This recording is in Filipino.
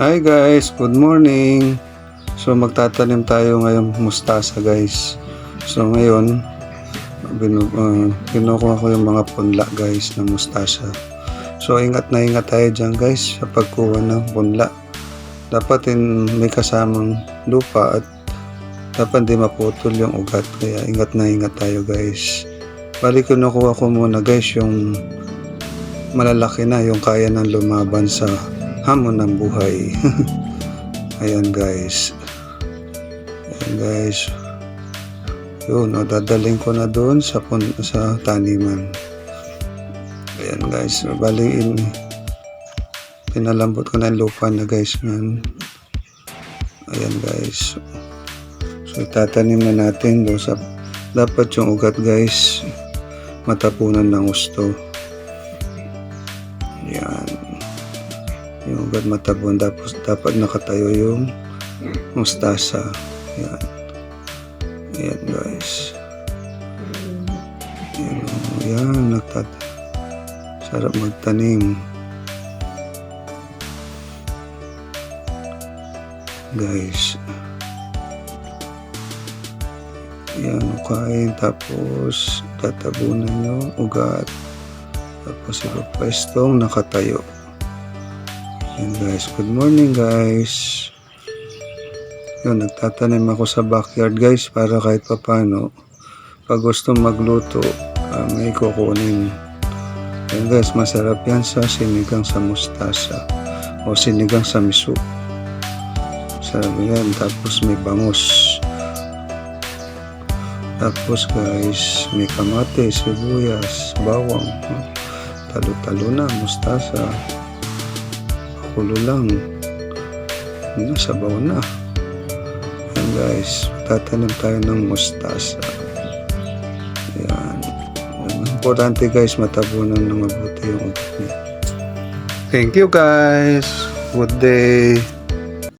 Hi guys, good morning. So magtatanim tayo ngayon mustasa guys. So ngayon kinukuha ko yung mga punla guys ng mustasa. So ingat tayo dyan guys sa pagkuha ng punla. Dapat may kasamang lupa at dapat di maputol yung ugat. Kaya ingat tayo guys. Bali kinukuha ko muna guys yung malalaki na, yung kaya nang lumaban sa hamon ng buhay. Ayan guys. Yun, dadaling ko na doon sa taniman. Ayan guys. Bali pinalambot ko na yung lupa na guys. Ayan guys. So itatanim na natin doon sa dapat yung ugat guys matapunan ng gusto. Ayan. Yung ugat matabon, dapat nakatayo yung mustasa. Ayan guys. Ayan, sarap magtanim guys. Ayan, kain, tapos tatabunan yung ugat, tapos ipapwestong nakatayo. Ayan guys, good morning guys. Yun, nagtatanim ako sa backyard guys para kahit papano pag gusto magluto may kukunin. Ayan guys, masarap yan sa sinigang sa mustasa o sinigang sa miso. Sarap yan, tapos may bangus. Tapos guys, may kamatis, sibuyas, bawang, talo-talo na, mustasa. Kulo lang. Sabaw na. Ayan guys, tatanim tayo ng mustasa. Ayan. Importante guys, matabunan ng mabuti yung ugat niya. Thank you guys. Good day.